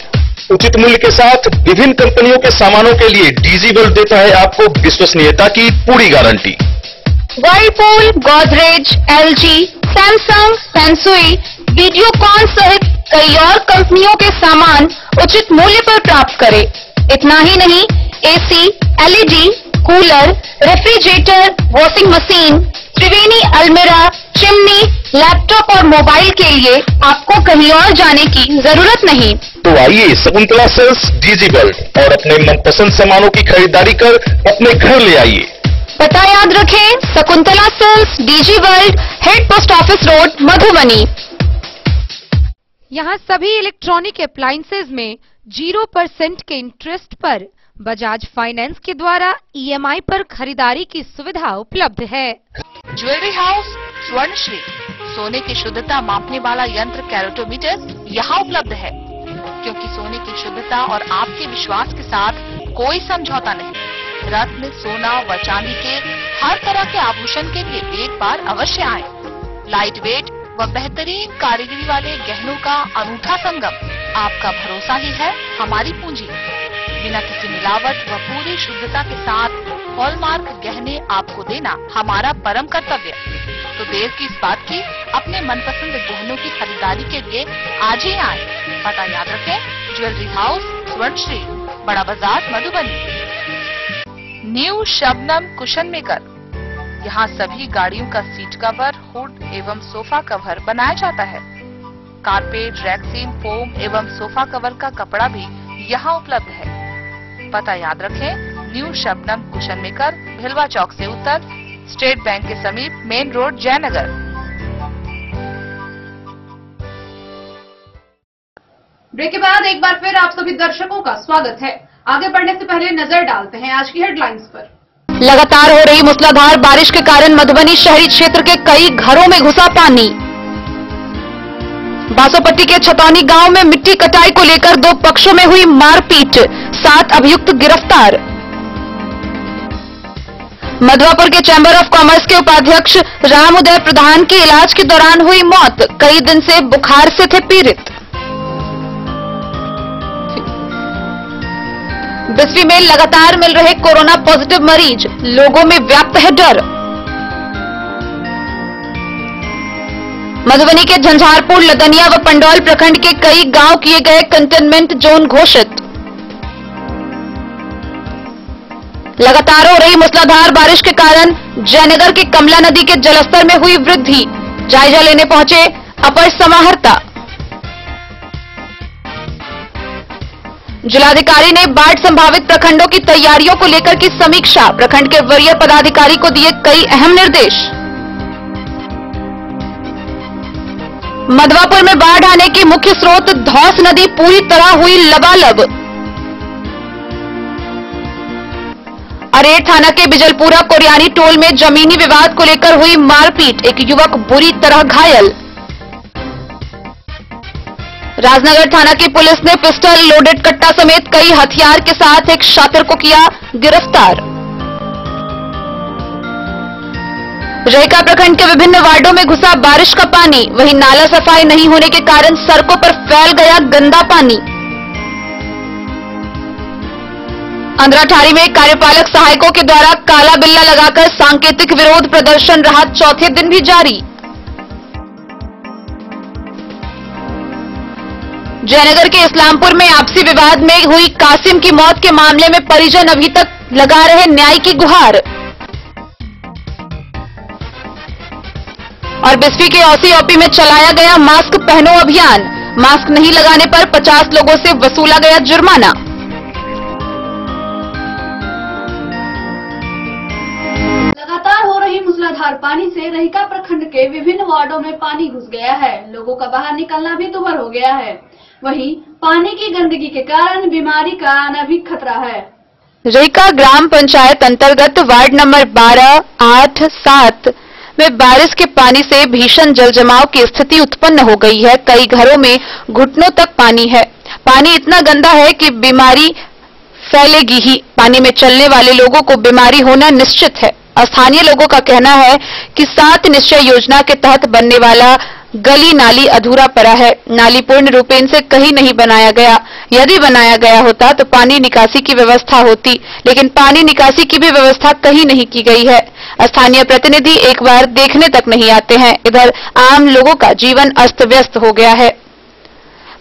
उचित मूल्य के साथ विभिन्न कंपनियों के सामानों के लिए डीजी वर्ल्ड देता है आपको विश्वसनीयता की पूरी guarantee. Whirlpool, Godrej, LG, Samsung, Sansui, Videocon सहित कई और कंपनियों के सामान उचित मूल्य पर प्राप्त करें। इतना ही नहीं, AC, LED, cooler, refrigerator, washing machine, Triveni अलमीरा, चिमनी, लैपटॉप और मोबाइल के लिए आपको कहीं और जाने की जरूरत नहीं। तो आइए शकुंतला सेल्स डीजी वर्ल्ड और अपने मनपसंद सामानों की खरीदारी कर अपने घर ले आइए। पता याद रखें, Shakuntala sales, DG world, head post office road, Madhubani. यहाँ सभी इलेक्ट्रॉनिक अप्लायंसेज में 0% के इंटरेस्ट पर बजाज फाइनेंस के द्वारा ईएमआई पर खरीदारी की सुविधा उपलब्ध है। ज्वेलरी हाउस स्वर्णश्री, सोने की शुद्धता मापने वाला यंत्र कैरेटोमीटर यहाँ उपलब्ध है, क्योंकि सोने की शुद्धता और आपके विश्वास के साथ कोई समझौता नहीं। रत्न, सोना व चांदी के हर तरह के आभूषण के लिए एक बार अवश्य आएं। लाइट वेट व बेहतरीन कारीगरी वाले गहनों का अनूठा संगम, आपका भरोसा ही है हमारी पूंजी। बिना किसी मिलावट व पूरी शुद्धता के साथ हॉलमार्क गहने आपको देना हमारा परम कर्तव्य। तो देर की इस बात की, अपने मनपसंद गहनों की खरीदारी के लिए आज ही आए। पता याद रखें, ज्वेलरी हाउस स्वर्णश्री, बड़ा बाजार, Madhubani. New Shabnam cushion maker, यहाँ सभी गाड़ियों का सीट कवर, हुड एवं सोफा कवर बनाया जाता है। कारपेट, रैक्सीन, फोम एवं सोफा कवर का कपड़ा भी यहाँ उपलब्ध है। पता याद रखें, न्यू शबनम कुशन मेकर, भिलवा चौक से उत्तर, स्टेट बैंक के समीप, मेन रोड, जयनगर। ब्रेक के बाद एक बार फिर आप सभी दर्शकों का स्वागत है। आगे बढ़ने से पहले नजर डालते हैं आज की हेडलाइंस पर। लगातार हो रही मूसलाधार बारिश के कारण मधुबनी शहरी क्षेत्र के कई घरों में घुसा पानी। बासोपट्टी के छतौनी गांव में मिट्टी कटाई को लेकर दो पक्षों में हुई मारपीट, 7 अभियुक्त गिरफ्तार। मधवापुर के चैंबर ऑफ कॉमर्स के उपाध्यक्ष राम उदय प्रधान की इलाज के दौरान हुई मौत, कई दिन से बुखार से थे पीड़ित। बिस्फी में लगातार मिल रहे कोरोना पॉजिटिव मरीज, लोगों में व्याप्त है डर। मधुबनी के झंझारपुर, लदनिया व पंडौल प्रखंड के कई गांव किए गए कंटेनमेंट जोन घोषित। लगातार हो रही मूसलाधार बारिश के कारण जयनगर के कमला नदी के जलस्तर में हुई वृद्धि, जायजा लेने पहुंचे अपर समाहर्ता। जिलाधिकारी ने बाढ़ संभावित प्रखंडों की तैयारियों को लेकर की समीक्षा, प्रखंड के वरीय पदाधिकारी को दिए कई अहम निर्देश। मधवापुर में बाढ़ आने की मुख्य स्रोत धौस नदी पूरी तरह हुई लबालब। अरेर थाना के बिजलपुरा कोरियानी टोल में जमीनी विवाद को लेकर हुई मारपीट, एक युवक बुरी तरह घायल। राजनगर थाना की पुलिस ने पिस्टल, लोडेड कट्टा समेत कई हथियार के साथ एक शातिर को किया गिरफ्तार। रहिका प्रखंड के विभिन्न वार्डों में घुसा बारिश का पानी, वहीं नाला सफाई नहीं होने के कारण सड़कों पर फैल गया गंदा पानी। अंद्राठारी में कार्यपालक सहायकों के द्वारा काला बिल्ला लगाकर सांकेतिक विरोध प्रदर्शन रहा चौथे दिन भी जारी। जयनगर के इस्लामपुर में आपसी विवाद में हुई कासिम की मौत के मामले में परिजन अभी तक लगा रहे न्याय की गुहार। और बिस्फी के औसी ओपी में चलाया गया मास्क पहनो अभियान, मास्क नहीं लगाने पर 50 लोगों से वसूला गया जुर्माना। लगातार हो रही मूसलाधार पानी से रहिका प्रखंड के विभिन्न वार्डों में पानी घुस गया है, लोगों का बाहर निकलना भी दुभर हो गया है। वहीं पानी की गंदगी के कारण बीमारी का आना भी खतरा है। रहिका ग्राम पंचायत अंतर्गत वार्ड नंबर 12, 8, 7 में बारिश के पानी से भीषण जलजमाव की स्थिति उत्पन्न हो गई है। कई घरों में घुटनों तक पानी है। पानी इतना गंदा है कि बीमारी फैलेगी ही। पानी में चलने वाले लोगों को बीमारी होना निश्चित है। स्थानीय लोगों का कहना है कि 7 निश्चय योजना के तहत बनने वाला गली नाली अधूरा पड़ा है। नाली पूर्ण रूपेण से कहीं नहीं बनाया गया। यदि बनाया गया होता तो पानी निकासी की व्यवस्था होती, लेकिन पानी निकासी की भी व्यवस्था कहीं नहीं की गई है। स्थानीय प्रतिनिधि एक बार देखने तक नहीं आते हैं। इधर आम लोगों का जीवन अस्त व्यस्त हो गया है।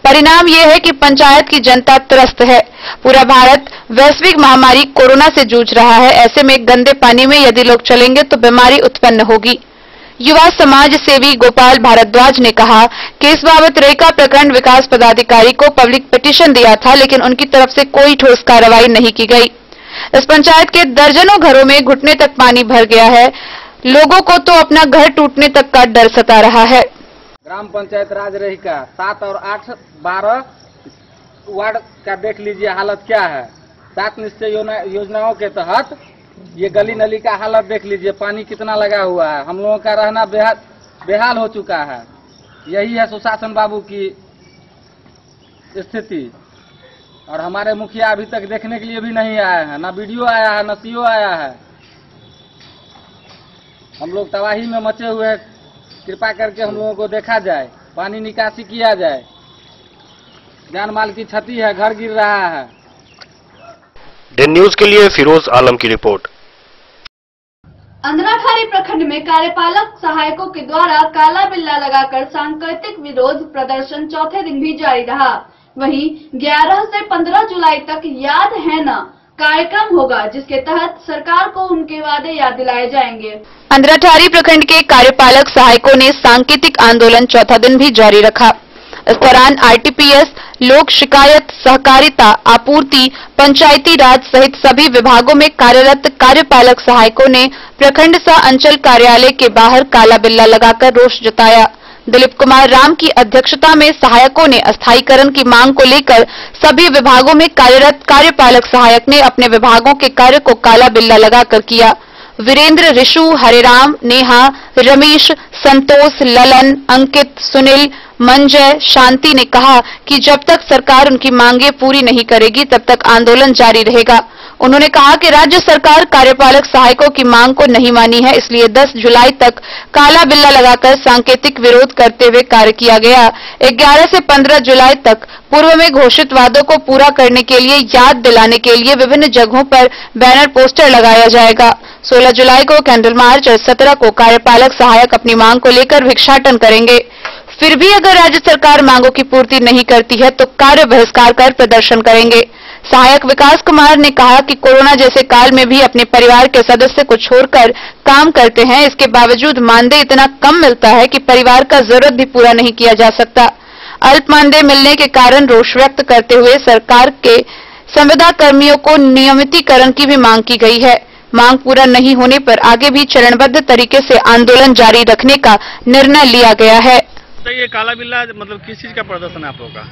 परिणाम यह है कि पंचायत की जनता त्रस्त है। पूरा भारत वैश्विक महामारी कोरोना से जूझ रहा है। ऐसे में गंदे पानी में यदि लोग चलेंगे तो बीमारी उत्पन्न होगी। युवा समाज सेवी गोपाल भारद्वाज ने कहा कि इस बाबत रेका प्रखंड विकास पदाधिकारी को पब्लिक पिटीशन दिया था, लेकिन उनकी तरफ से कोई ठोस कार्रवाई नहीं की गई। इस पंचायत के दर्जनों घरों में घुटने तक पानी भर गया है। लोगों को तो अपना घर टूटने तक का डर सता रहा है। ग्राम पंचायत राज रहिका 7 और 8, 12 वार्ड का देख लीजिए हालत क्या है। 7 निश्चय योजनाओं के तहत ये गली नली का हालत देख लीजिए, पानी कितना लगा हुआ है। हम लोगों का रहना बेहाल हो चुका है। यही है सुशासन बाबू की स्थिति। और हमारे मुखिया अभी तक देखने के लिए भी नहीं आए हैं, ना वीडियो आया है, ना सीओ आया है। हम लोग तबाही में मचे हुए हैं। कृपा करके हम लोगों को देखा जाए, पानी निकासी किया जाए। जान माल की क्षति है, घर गिर रहा है। दिन न्यूज के लिए फिरोज आलम की रिपोर्ट। अंधराठारी प्रखंड में कार्यपालक सहायकों के द्वारा काला बिल्ला लगाकर सांकेतिक विरोध प्रदर्शन चौथे दिन भी जारी रहा। वहीं 11 से 15 जुलाई तक याद है न कार्यक्रम होगा, जिसके तहत सरकार को उनके वादे याद दिलाए जाएंगे। अंधराठारी प्रखंड के कार्यपालक सहायकों ने सांकेतिक आंदोलन चौथा दिन भी जारी रखा। इस दौरान आरटीपीएस, लोक शिकायत, सहकारिता, आपूर्ति, पंचायती राज सहित सभी विभागों में कार्यरत कार्यपालक सहायकों ने प्रखंड सह अंचल कार्यालय के बाहर काला बिल्ला लगाकर रोष जताया। दिलीप कुमार राम की अध्यक्षता में सहायकों ने अस्थायीकरण की मांग को लेकर सभी विभागों में कार्यरत कार्यपालक सहायक ने अपने विभागों के कार्य को काला बिल्ला लगाकर किया। वीरेंद्र, ऋषु, हरेराम, नेहा, रमेश, संतोष, ललन, अंकित, सुनील, मंजय, शांति ने कहा कि जब तक सरकार उनकी मांगे पूरी नहीं करेगी तब तक आंदोलन जारी रहेगा। उन्होंने कहा कि राज्य सरकार कार्यपालक सहायकों की मांग को नहीं मानी है, इसलिए 10 जुलाई तक काला बिल्ला लगाकर सांकेतिक विरोध करते हुए कार्य किया गया। 11 से 15 जुलाई तक पूर्व में घोषित वादों को पूरा करने के लिए याद दिलाने के लिए विभिन्न जगहों पर बैनर पोस्टर लगाया जाएगा। 16 जुलाई को कैंडल मार्च और 17 को कार्यपालक सहायक अपनी मांग को लेकर भिक्षाटन करेंगे। फिर भी अगर राज्य सरकार मांगों की पूर्ति नहीं करती है तो कार्य बहिष्कार कर प्रदर्शन करेंगे। सहायक विकास कुमार ने कहा कि कोरोना जैसे काल में भी अपने परिवार के सदस्य को छोड़कर काम करते हैं। इसके बावजूद मानदेय इतना कम मिलता है कि परिवार का जरूरत भी पूरा नहीं किया जा सकता। अल्प मानदेय मिलने के कारण रोष व्यक्त करते हुए सरकार के संविदा कर्मियों को नियमितीकरण की भी मांग की गई है। मांग पूरा नहीं होने पर आगे भी चरणबद्ध तरीके से आंदोलन जारी रखने का निर्णय लिया गया है। तो ये काला बिल्ला मतलब किस चीज का प्रदर्शन है आप लोगों का?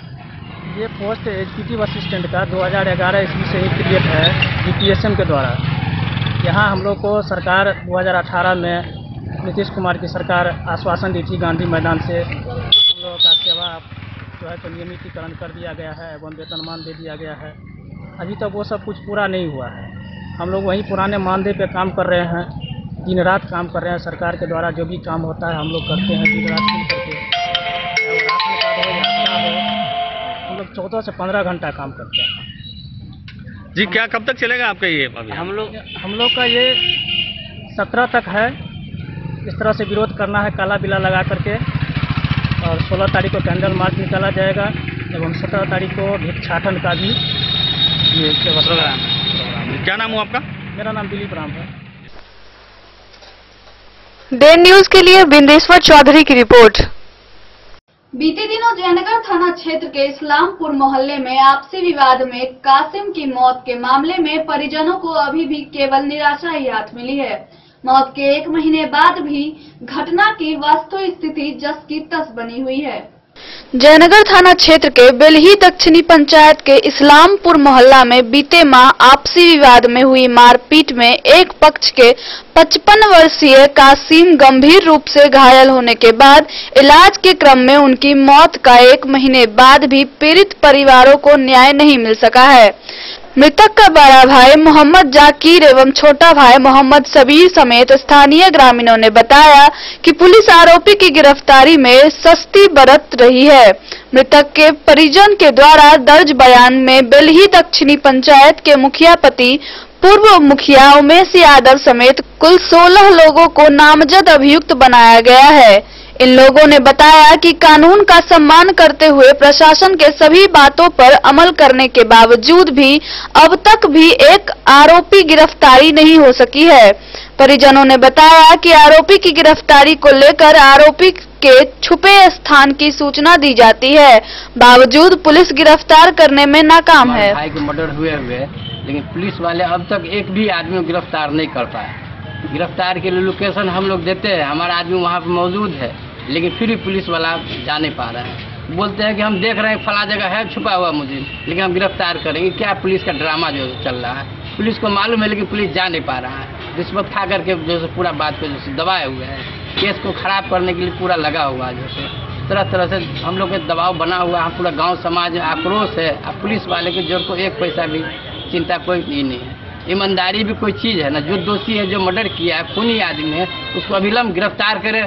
ये पोस्ट एग्जीक्यूटिव असिस्टेंट का 2011 ईस्वी से ही क्रिएट है जीपीएसएम के द्वारा। यहाँ हम लोग को सरकार 2018 में नीतीश कुमार की सरकार आश्वासन दी थी गांधी मैदान से हम लोगों का सेवा जो है तो नियमितीकरण कर दिया गया है एवं वेतनमान दे दिया गया है। अभी तक वो सब कुछ पूरा नहीं हुआ है। हम लोग वहीं पुराने मानदेय पे काम कर रहे हैं, दिन रात काम कर रहे हैं। सरकार के द्वारा जो भी काम होता है हम लोग करते हैं दिन रात मिल करके। राशन कार्ड हो या हो, हम लोग 14 से 15 घंटा काम करते हैं। जी क्या कब तक चलेगा आपका ये अभियान? हम लोग का ये 17 तक है। इस तरह से विरोध करना है काला बिल्ला लगा करके। और 16 तारीख को कैंडल मार्च निकाला जाएगा एवं 17 तारीख को भिक्षाटन का भी ये प्रोग्राम। क्या नाम हो आपका? मेरा नाम दिलीप राम है। दिन न्यूज के लिए बिंदेश्वर चौधरी की रिपोर्ट। बीते दिनों जयनगर थाना क्षेत्र के इस्लामपुर मोहल्ले में आपसी विवाद में कासिम की मौत के मामले में परिजनों को अभी भी केवल निराशा ही हाथ मिली है। मौत के 1 महीने बाद भी घटना की वास्तविक स्थिति जस की तस बनी हुई है। जयनगर थाना क्षेत्र के बेलही दक्षिणी पंचायत के इस्लामपुर मोहल्ला में बीते माह आपसी विवाद में हुई मारपीट में एक पक्ष के 55 वर्षीय कासिम गंभीर रूप से घायल होने के बाद इलाज के क्रम में उनकी मौत का 1 महीने बाद भी पीड़ित परिवारों को न्याय नहीं मिल सका है। मृतक का बड़ा भाई मोहम्मद जाकिर एवं छोटा भाई मोहम्मद सबीर समेत स्थानीय ग्रामीणों ने बताया कि पुलिस आरोपी की गिरफ्तारी में सख्ती बरत रही है। मृतक के परिजन के द्वारा दर्ज बयान में बेलही दक्षिणी पंचायत के मुखिया पति पूर्व मुखिया उमेश यादव समेत कुल 16 लोगों को नामजद अभियुक्त बनाया गया है। इन लोगों ने बताया कि कानून का सम्मान करते हुए प्रशासन के सभी बातों पर अमल करने के बावजूद भी अब तक भी एक आरोपी गिरफ्तारी नहीं हो सकी है। परिजनों ने बताया कि आरोपी की गिरफ्तारी को लेकर आरोपी के छुपे स्थान की सूचना दी जाती है, बावजूद पुलिस गिरफ्तार करने में नाकाम है। भाई के मर्डर हुए लेकिन पुलिस वाले अब तक एक भी आदमी को गिरफ्तार नहीं कर पाए। गिरफ्तार के लिए लोकेशन हम लोग देते हैं, हमारा आदमी वहाँ पे मौजूद है, लेकिन फिर भी पुलिस वाला जा नहीं पा रहा है। बोलते हैं कि हम देख रहे हैं फला जगह है छुपा हुआ मुझे, लेकिन हम गिरफ्तार करेंगे। क्या पुलिस का ड्रामा जो चल रहा है, पुलिस को मालूम है लेकिन पुलिस जा नहीं पा रहा है। रिश्वत खा करके जो पूरा बात को जो दबाए हुए हैं, केस को खराब करने के लिए पूरा लगा हुआ है। जैसे तरह तरह से हम लोग के दबाव बना हुआ है, पूरा गाँव समाज में आक्रोश है। अब पुलिस वाले के जोर को एक पैसा भी चिंता कोई नहीं है। ईमानदारी भी कोई चीज़ है ना। जो दोषी है, जो मर्डर किया है, खूनी आदमी है, उसको अविलंब गिरफ्तार करे,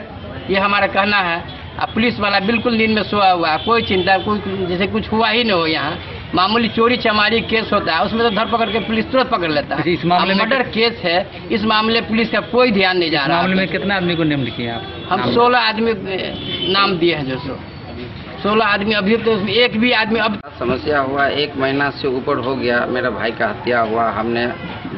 ये हमारा कहना है। अब पुलिस वाला बिल्कुल नींद में सोया हुआ है, कोई चिंता, कोई जैसे कुछ हुआ ही नहीं हो। यहाँ मामूली चोरी चमारी केस होता है, उसमें तो धरपकड़ के पुलिस तुरंत पकड़ लेता है। इस मामले में मर्डर केस है, इस मामले पुलिस का कोई ध्यान नहीं जा रहा। मामले में कितना आदमी को नाम लिखे आप? हम 16 आदमी नाम दिए हैं। जो 16 आदमी अभी तो उसमें एक भी आदमी अब समस्या हुआ 1 महीना से ऊपर हो गया। मेरा भाई का हत्या हुआ, हमने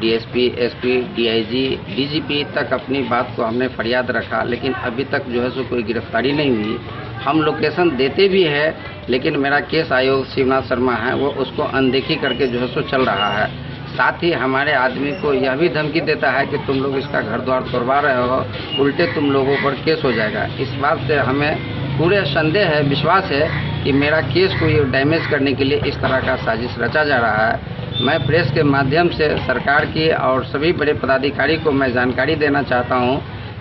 डीएसपी, एसपी, डीआईजी, डीजीपी तक अपनी बात को हमने फरियाद रखा, लेकिन अभी तक जो है सो कोई गिरफ्तारी नहीं हुई। हम लोकेशन देते भी है, लेकिन मेरा केस आयोग शिवनाथ शर्मा है, वो उसको अनदेखी करके जो है सो चल रहा है। साथ ही हमारे आदमी को यह भी धमकी देता है कि तुम लोग इसका घर द्वार तोड़वा रहे हो, उल्टे तुम लोगों पर केस हो जाएगा। इस बात से हमें पूरे संदेह है, विश्वास है कि मेरा केस को ये डैमेज करने के लिए इस तरह का साजिश रचा जा रहा है। मैं प्रेस के माध्यम से सरकार की और सभी बड़े पदाधिकारी को मैं जानकारी देना चाहता हूं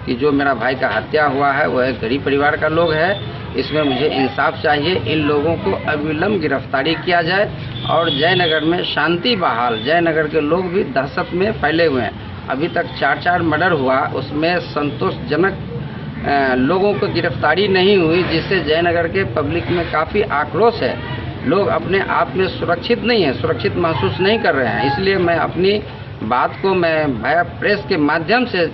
कि जो मेरा भाई का हत्या हुआ है वह एक गरीब परिवार का लोग है। इसमें मुझे इंसाफ चाहिए। इन लोगों को अविलंब गिरफ्तारी किया जाए और जयनगर में शांति बहाल। जयनगर के लोग भी दहशत में फैले हुए हैं। अभी तक 4 मर्डर हुआ, उसमें संतोषजनक लोगों को गिरफ्तारी नहीं हुई, जिससे जयनगर के पब्लिक में काफ़ी आक्रोश है। लोग अपने आप में सुरक्षित नहीं है, सुरक्षित महसूस नहीं कर रहे हैं। इसलिए मैं अपनी बात को मैं भाया प्रेस के माध्यम से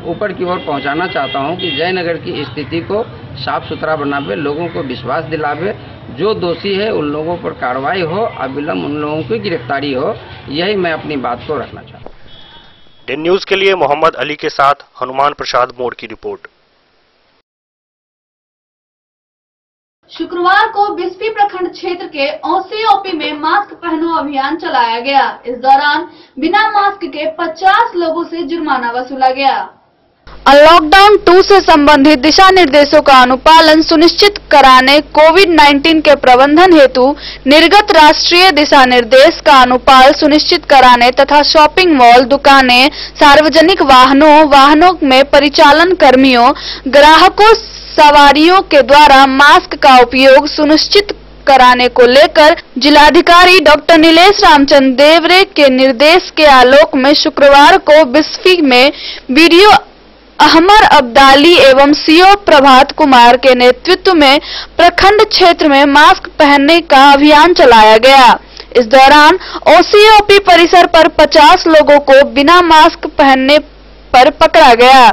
ऊपर की ओर पहुंचाना चाहता हूं कि जयनगर की स्थिति को साफ सुथरा बनावे, लोगों को विश्वास दिलावे। जो दोषी है उन लोगों पर कार्रवाई हो, अविलंब उन लोगों की गिरफ्तारी हो। यही मैं अपनी बात को रखना चाहता हूँ। दिन न्यूज के लिए मोहम्मद अली के साथ हनुमान प्रसाद मोड़ की रिपोर्ट। शुक्रवार को बिस्फी प्रखंड क्षेत्र के ओसी-ओपी में मास्क पहनो अभियान चलाया गया। इस दौरान बिना मास्क के 50 लोगों से जुर्माना वसूला गया। लॉकडाउन 2 से संबंधित दिशा निर्देशों का अनुपालन सुनिश्चित कराने कोविड-19 के प्रबंधन हेतु निर्गत राष्ट्रीय दिशा निर्देश का अनुपालन सुनिश्चित कराने तथा शॉपिंग मॉल, दुकानें, सार्वजनिक वाहनों में परिचालन कर्मियों, ग्राहकों, सवारियों के द्वारा मास्क का उपयोग सुनिश्चित कराने को लेकर जिलाधिकारी डॉक्टर नीलेश रामचंद्र देवरे के निर्देश के आलोक में शुक्रवार को बिस्फी में वीडियो अहमर अब्दाली एवं सीओ प्रभात कुमार के नेतृत्व में प्रखंड क्षेत्र में मास्क पहनने का अभियान चलाया गया। इस दौरान ओसी-ओपी परिसर पर 50 लोगों को बिना मास्क पहनने पर पकड़ा गया,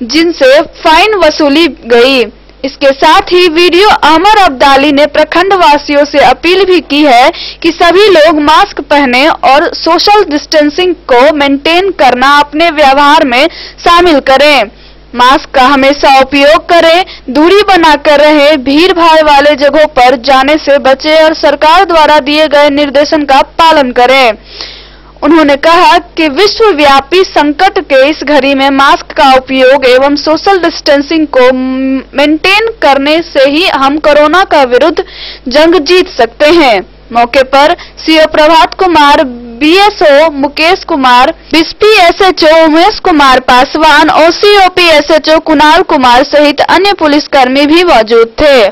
जिनसे फाइन वसूली गई। इसके साथ ही वीडियो अहमर अब्दाली ने प्रखंड वासियों से अपील भी की है कि सभी लोग मास्क पहने और सोशल डिस्टेंसिंग को मेंटेन करना अपने व्यवहार में शामिल करें। मास्क का हमेशा उपयोग करें, दूरी बनाकर रहें, भीड़ भाड़ वाले जगहों पर जाने से बचें और सरकार द्वारा दिए गए निर्देशन का पालन करें। उन्होंने कहा कि विश्वव्यापी संकट के इस घड़ी में मास्क का उपयोग एवं सोशल डिस्टेंसिंग को मेंटेन करने से ही हम कोरोना का विरुद्ध जंग जीत सकते हैं। मौके पर CO Prabhat Kumar, BSO Mukesh Kumar, Bisfi SHO Umesh Kumar Paswan, ओसी-ओपी SHO Kunal Kumar सहित अन्य पुलिसकर्मी भी मौजूद थे।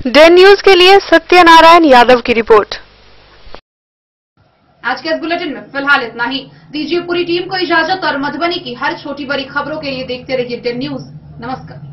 डे न्यूज के लिए सत्यनारायण यादव की रिपोर्ट। आज के इस बुलेटिन में फिलहाल इतना ही। दीजिए पूरी टीम को इजाजत और मधुबनी की हर छोटी बड़ी खबरों के लिए देखते रहिए 10 न्यूज। नमस्कार।